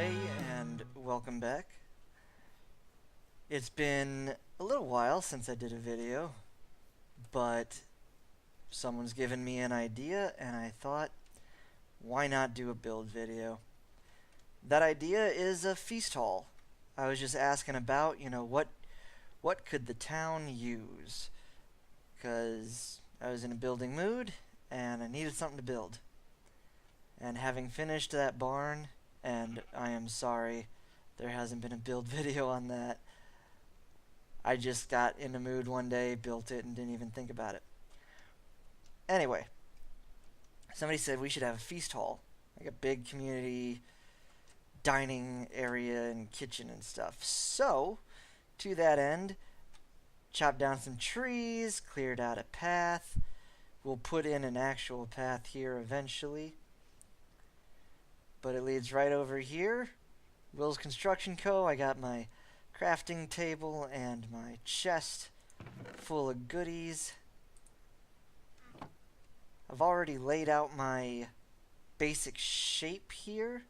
Hey, and welcome back. It's been a little while since I did a video, but someone's given me an idea, and I thought, why not do a build video? That idea is a feast hall. I was just asking about, what could the town use? Because I was in a building mood, and I needed something to build. And having finished that barn, and I am sorry, there hasn't been a build video on that. I just got in the mood one day, built it, and didn't even think about it. Anyway, somebody said we should have a feast hall, like a big community dining area and kitchen and stuff. So, to that end, chopped down some trees, cleared out a path. We'll put in an actual path here eventually. But it leads right over here. Will's Construction Co. I got my crafting table and my chest full of goodies. I've already laid out my basic shape here.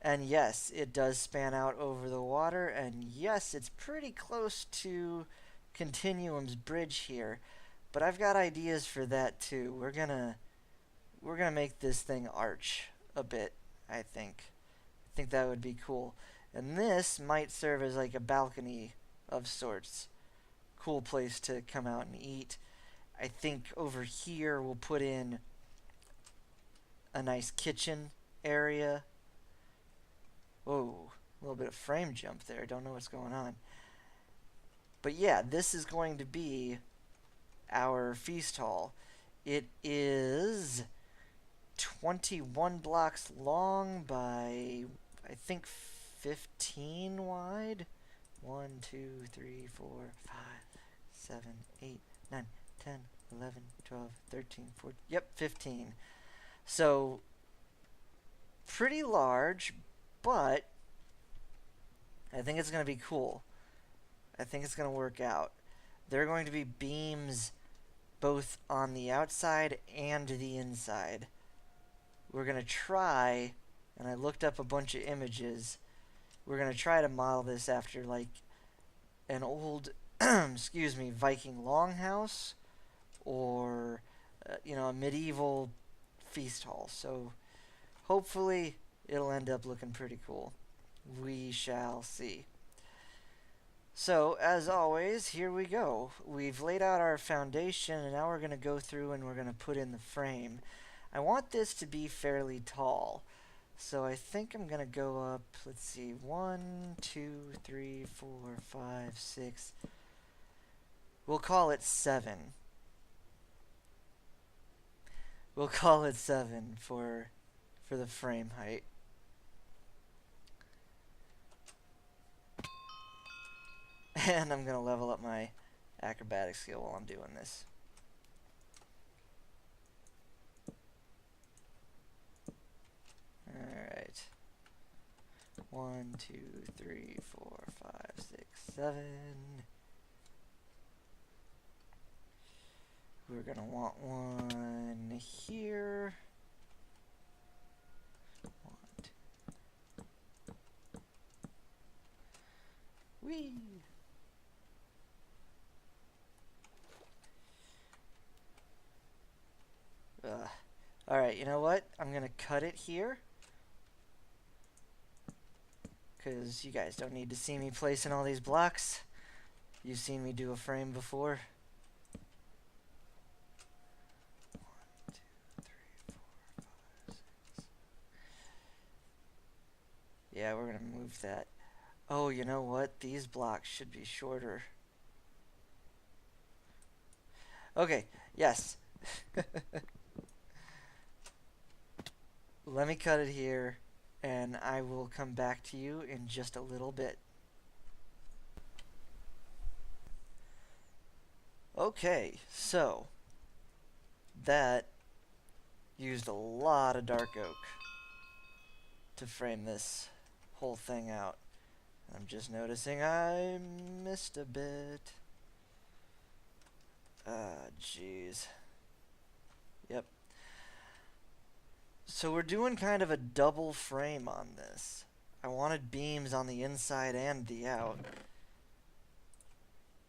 And yes, it does span out over the water. And yes, it's pretty close to Continuum's bridge here. But I've got ideas for that too. We're gonna make this thing arch a bit, I think. I think that would be cool. And this might serve as like a balcony of sorts. Cool place to come out and eat. I think over here we'll put in a nice kitchen area. Whoa, a little bit of frame jump there. Don't know what's going on. But yeah, this is going to be our feast hall. It is 21 blocks long by, I think, 15 wide. 1, 2, 3, 4, 5, 7, 8, 9, 10, 11, 12, 13, 14. Yep, 15. So, pretty large, but I think it's going to be cool. I think it's going to work out. There are going to be beams both on the outside and the inside. We're going to try, and I looked up a bunch of images, we're going to try to model this after like an old, excuse me, Viking longhouse or, a medieval feast hall. So hopefully it'll end up looking pretty cool. We shall see. So, as always, here we go. We've laid out our foundation, and now we're going to go through and we're going to put in the frame. I want this to be fairly tall. So I think I'm going to go up, let's see, 1, 2, 3, 4, 5, 6. We'll call it 7. We'll call it 7 for the frame height. And I'm going to level up my acrobatic skill while I'm doing this. Alright. 1, 2, 3, 4, 5, 6, 7. We're going to want one here. 1, 2. Whee! Alright, you know what? I'm going to cut it here. Because you guys don't need to see me placing all these blocks. You've seen me do a frame before. 1, 2, 3, 4, 5, 6. Yeah, we're going to move that. Oh, you know what? These blocks should be shorter. Okay, yes. Let me cut it here, and I will come back to you in just a little bit. Okay, so that used a lot of dark oak to frame this whole thing out. I'm just noticing I missed a bit. Jeez. Yep. So we're doing kind of a double frame on this. I wanted beams on the inside and the out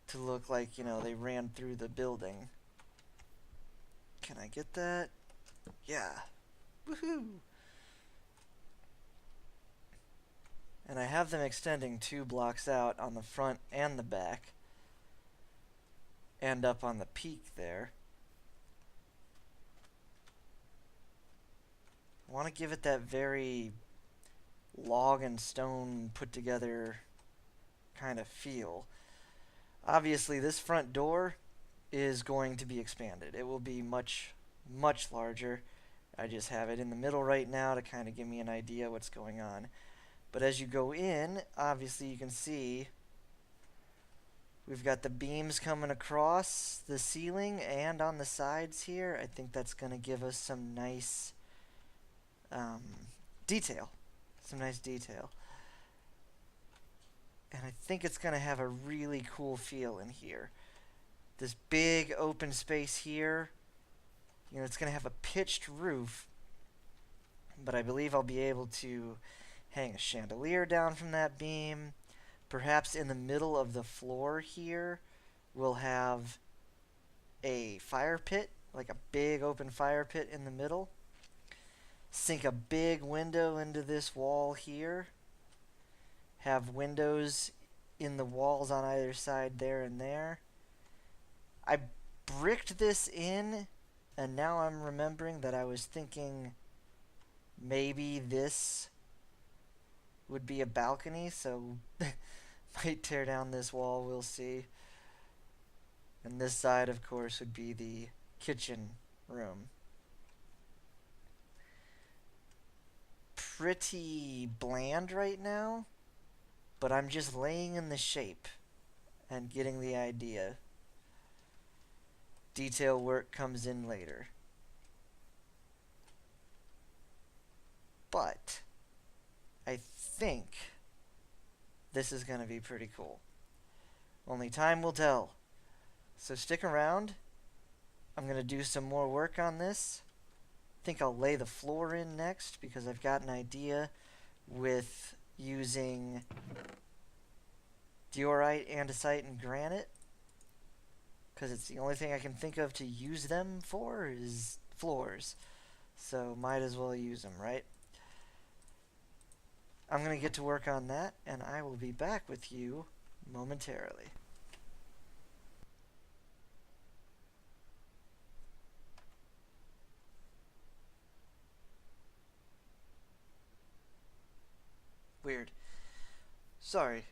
to look like, you know, they ran through the building. Can I get that? Yeah. Woohoo! And I have them extending 2 blocks out on the front and the back. And up on the peak there. I want to give it that very log and stone put together kind of feel. Obviously, this front door is going to be expanded. It will be much, much larger. I just have it in the middle right now to kind of give me an idea what's going on. But as you go in, obviously you can see we've got the beams coming across the ceiling and on the sides here. I think that's going to give us some nice detail. Some nice detail. And I think it's going to have a really cool feel in here. This big open space here, you know, it's going to have a pitched roof, but I believe I'll be able to hang a chandelier down from that beam. Perhaps in the middle of the floor here, we'll have a fire pit, like a big open fire pit in the middle. Sink a big window into this wall here. Have windows in the walls on either side there and there. I bricked this in, and now I'm remembering that I was thinking maybe this would be a balcony, so might tear down this wall, we'll see. And this side, of course, would be the kitchen room. Pretty bland right now, but I'm just laying in the shape and getting the idea. Detail work comes in later. But I think this is going to be pretty cool. Only time will tell. So stick around. I'm going to do some more work on this. I think I'll lay the floor in next because I've got an idea with using diorite, andesite, and granite. Because it's the only thing I can think of to use them for is floors. So might as well use them, right? I'm going to get to work on that, and I will be back with you momentarily. Weird. Sorry.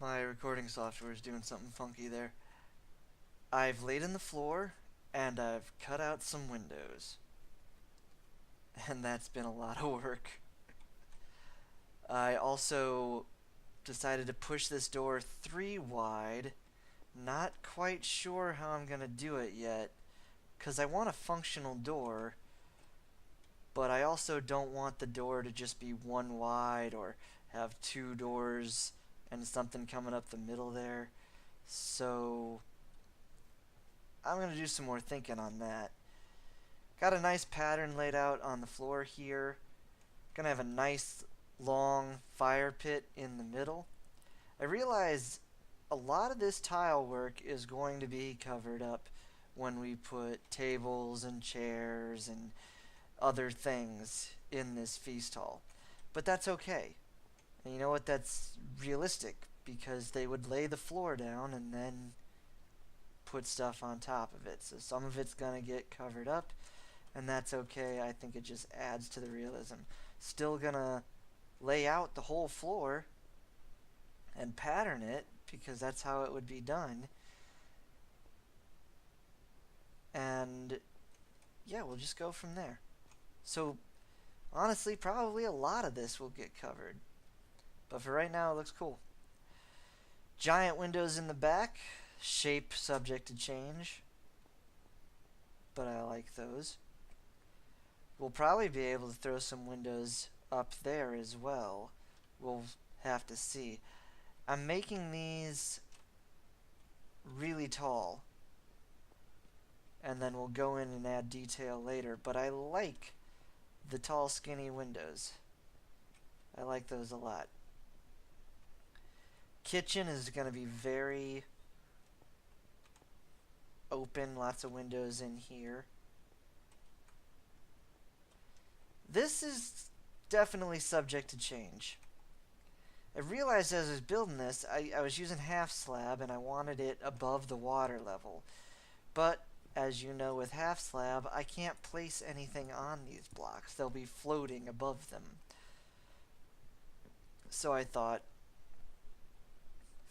My recording software is doing something funky there. I've laid in the floor, and I've cut out some windows. And that's been a lot of work. I also decided to push this door 3 wide. Not quite sure how I'm going to do it yet, because I want a functional door, but I also don't want the door to just be 1 wide or have 2 doors and something coming up the middle there. So I'm going to do some more thinking on that. Got a nice pattern laid out on the floor here. Gonna have a nice long fire pit in the middle. I realize a lot of this tile work is going to be covered up when we put tables and chairs and other things in this feast hall. But that's okay. And you know what? That's realistic because they would lay the floor down and then put stuff on top of it. So some of it's going to get covered up, and that's okay. I think it just adds to the realism. Still going to lay out the whole floor and pattern it because that's how it would be done. And yeah, we'll just go from there. So honestly, probably a lot of this will get covered. But for right now, it looks cool. Giant windows in the back. Shape subject to change. But I like those. We'll probably be able to throw some windows up there as well. We'll have to see. I'm making these really tall. And then we'll go in and add detail later. But I like the tall, skinny windows. I like those a lot. Kitchen is going to be very open, lots of windows in here. This is definitely subject to change. I realized as I was building this, I was using half slab and I wanted it above the water level. But, as you know with half slab, I can't place anything on these blocks. They'll be floating above them. So I thought,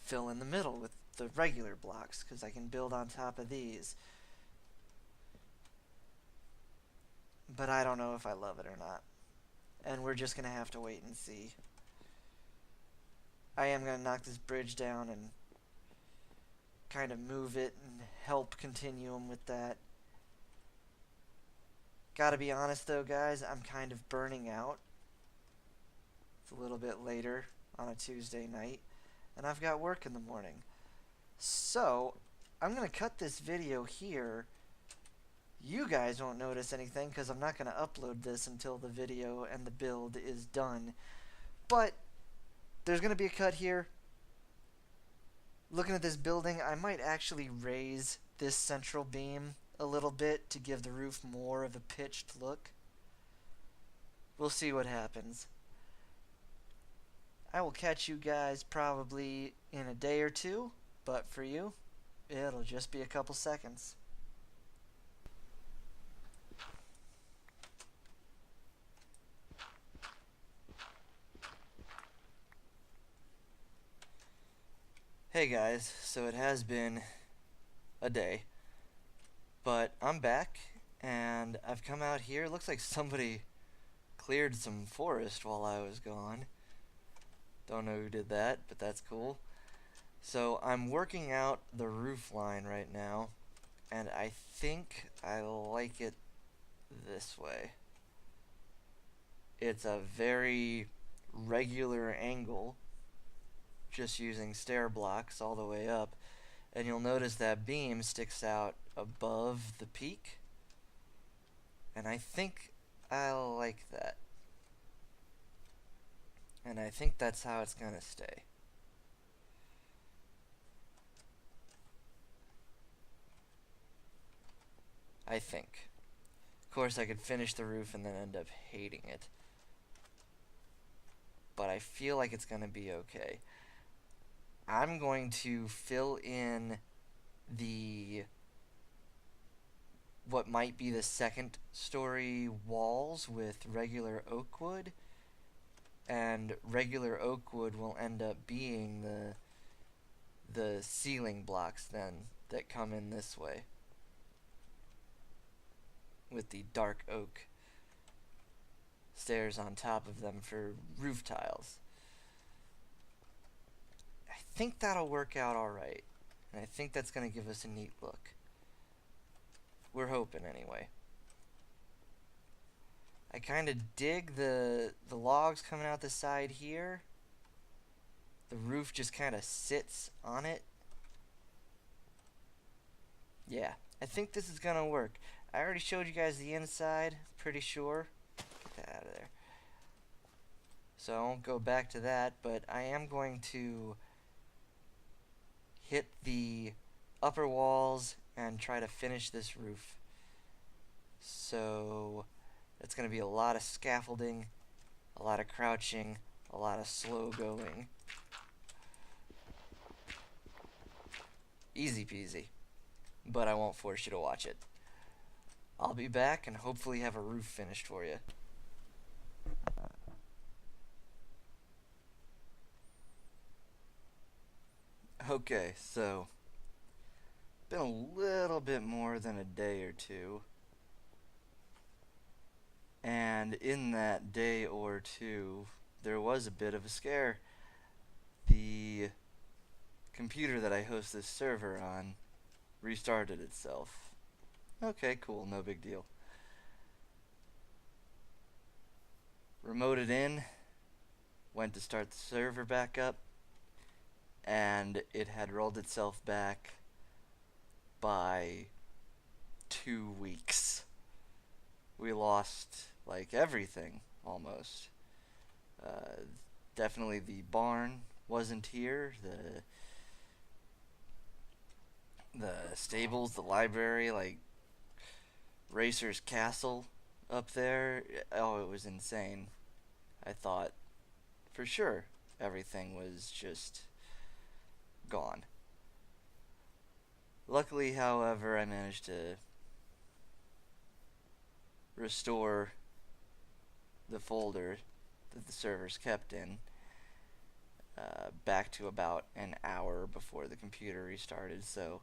fill in the middle with the regular blocks, because I can build on top of these. But I don't know if I love it or not. And we're just going to have to wait and see. I am going to knock this bridge down and kind of move it and help Continuum with that. Gotta be honest though, guys, I'm kind of burning out. It's a little bit later on a Tuesday night, and I've got work in the morning. So, I'm going to cut this video here. You guys won't notice anything because I'm not going to upload this until the video and the build is done. But there's going to be a cut here. Looking at this building, I might actually raise this central beam a little bit to give the roof more of a pitched look. We'll see what happens. I will catch you guys probably in a day or two, but for you, it'll just be a couple seconds. Hey guys, so it has been a day, but I'm back and I've come out here. It looks like somebody cleared some forest while I was gone. Don't know who did that, but that's cool. So I'm working out the roof line right now, and I think I like it this way. It's a very regular angle, just using stair blocks all the way up, and you'll notice that beam sticks out above the peak, and I think I like that, and I think that's how it's gonna stay. I think. Of course, I could finish the roof and then end up hating it, but I feel like it's gonna be okay. I'm going to fill in what might be the second story walls with regular oak wood, and regular oak wood will end up being the ceiling blocks then that come in this way with the dark oak stairs on top of them for roof tiles. I think that'll work out alright, and I think that's going to give us a neat look. We're hoping anyway. I kind of dig the logs coming out the side here. The roof just kind of sits on it. Yeah, I think this is going to work. I already showed you guys the inside, pretty sure. Get that out of there. So I won't go back to that, but I am going to hit the upper walls and try to finish this roof. So it's going to be a lot of scaffolding, a lot of crouching, a lot of slow going. Easy peasy, but I won't force you to watch it. I'll be back and hopefully have a roof finished for you. Okay, so been a little bit more than a day or two, and in that day or two there was a bit of a scare. The computer that I host this server on restarted itself. Okay, cool, no big deal. Remoted in, went to start the server back up, and it had rolled itself back by 2 weeks. We lost like everything almost. Uh, Definitely the barn wasn't here. The stables, the library, like Racer's castle up there. Oh, it was insane. I thought for sure everything was just gone. Luckily, however, I managed to restore the folder that the servers kept in back to about an hour before the computer restarted. So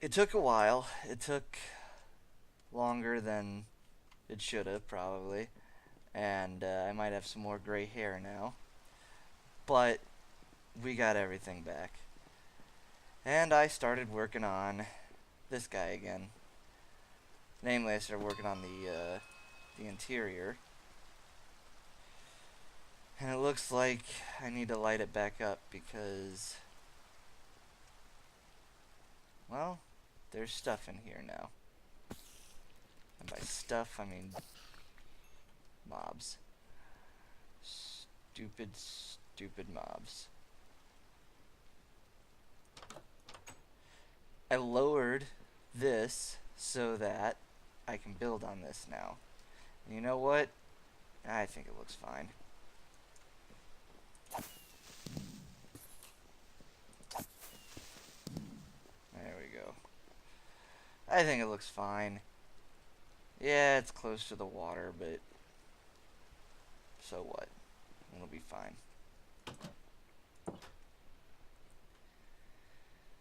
it took a while. It took longer than it should have, probably. And I might have some more gray hair now. But we got everything back. And I started working on this guy again. Namely, I started working on the interior. And it looks like I need to light it back up because, well, there's stuff in here now. And by stuff, I mean mobs. Stupid, stupid mobs. I lowered this so that I can build on this now. And you know what? I think it looks fine. There we go. I think it looks fine. Yeah, it's close to the water, but so what? It'll be fine.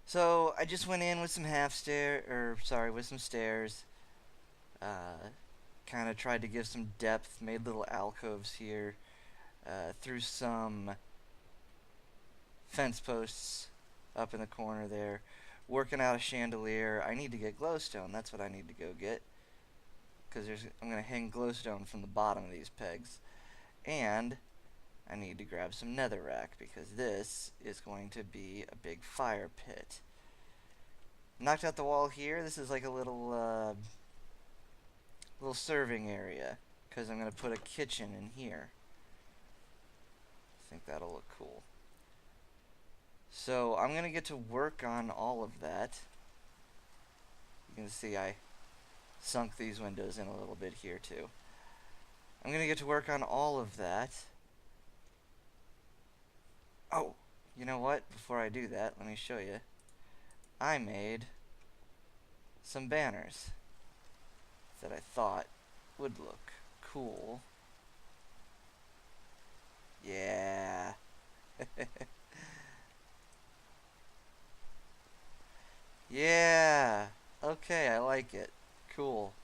So I just went in with some with some stairs. Kind of tried to give some depth, made little alcoves here. Threw some fence posts up in the corner there. Working out a chandelier. I need to get glowstone. That's what I need to go get. Because I'm going to hang glowstone from the bottom of these pegs. And I need to grab some netherrack because this is going to be a big fire pit. Knocked out the wall here. This is like a little serving area because I'm going to put a kitchen in here. I think that'll look cool. So I'm going to get to work on all of that. You can see I sunk these windows in a little bit here too. I'm going to get to work on all of that. Oh, you know what? Before I do that, let me show you. I made some banners that I thought would look cool. Yeah. Yeah. Okay, I like it. Cool.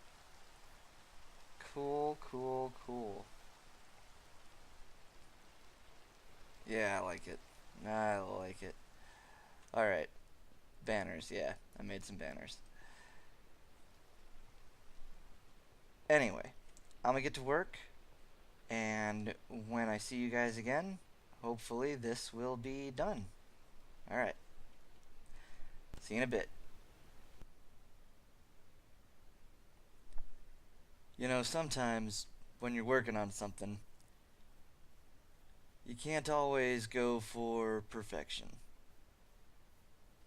Cool, cool, cool. Yeah, I like it. I like it. Alright. Banners, yeah. I made some banners. Anyway, I'm gonna get to work, and when I see you guys again, hopefully this will be done. Alright. See you in a bit. You know, sometimes when you're working on something, you can't always go for perfection.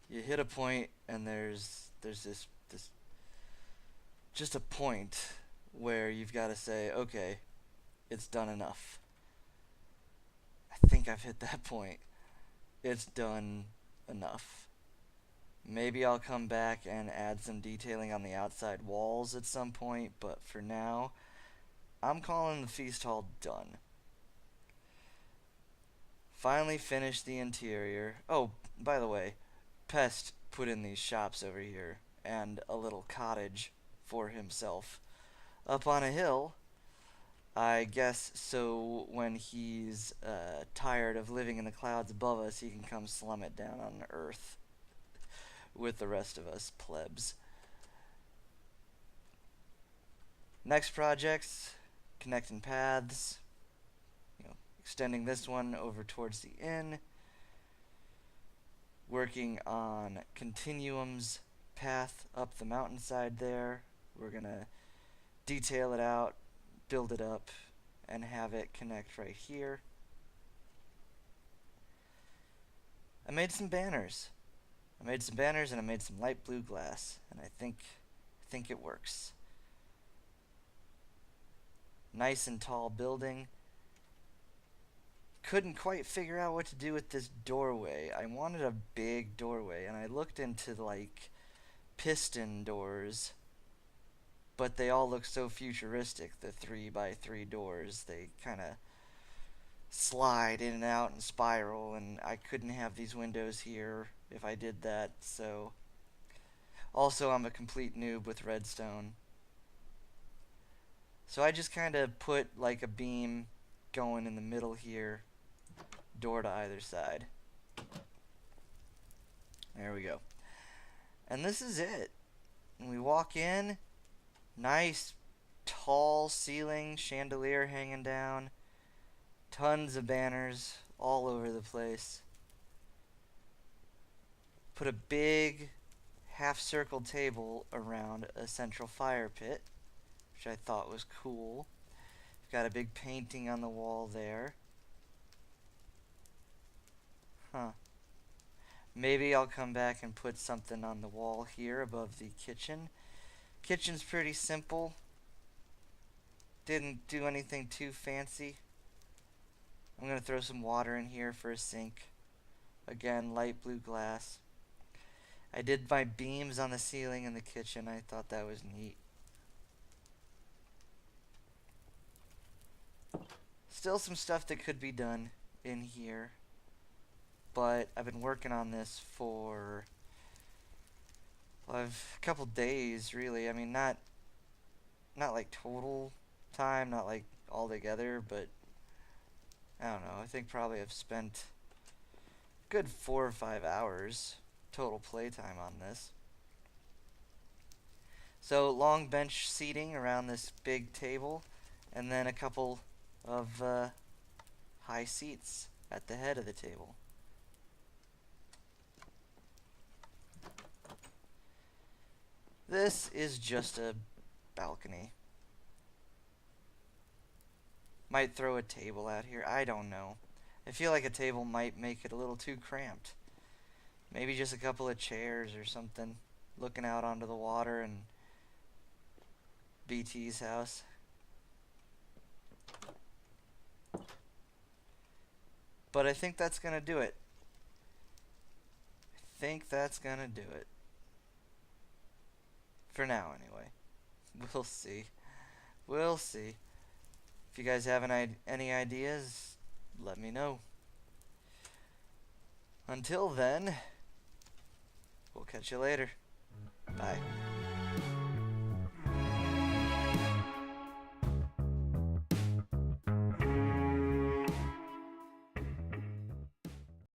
You hit a point and there's this just a point where you've got to say, okay, it's done enough. I think I've hit that point. It's done enough. Maybe I'll come back and add some detailing on the outside walls at some point, but for now, I'm calling the feast hall done. Finally finished the interior. Oh, by the way, Pest put in these shops over here and a little cottage for himself up on a hill. I guess so when he's tired of living in the clouds above us, he can come slum it down on Earth with the rest of us plebs. Next projects, connecting paths, extending this one over towards the inn, working on Continuum's path up the mountainside there. We're gonna detail it out, build it up and have it connect right here. I made some banners. and I made some light blue glass, and I think it works. Nice and tall building. Couldn't quite figure out what to do with this doorway. I wanted a big doorway, and I looked into like piston doors, but they all look so futuristic. The 3x3 doors, they kind of slide in and out and spiral, and I couldn't have these windows here if I did that. So also, I'm a complete noob with redstone, so I just kind of put like a beam going in the middle here, door to either side. There we go. And this is it. And we walk in, nice tall ceiling, chandelier hanging down, tons of banners all over the place. Put a big half-circle table around a central fire pit, which I thought was cool. Got a big painting on the wall there. Huh. Maybe I'll come back and put something on the wall here above the kitchen. Kitchen's pretty simple. Didn't do anything too fancy. I'm going to throw some water in here for a sink. Again, light blue glass. I did my beams on the ceiling in the kitchen. I thought that was neat. Still some stuff that could be done in here, but I've been working on this for a couple days, really. I mean, not like total time, not like all together, but I don't know. I think probably I've spent a good 4 or 5 hours total playtime on this. So long bench seating around this big table, and then a couple of high seats at the head of the table. This is just a balcony. Might throw a table out here. I don't know. I feel like a table might make it a little too cramped. Maybe just a couple of chairs or something, looking out onto the water and BT's house. But I think that's going to do it. For now, anyway. We'll see. If you guys have any ideas, let me know. Until then, we'll catch you later. Bye.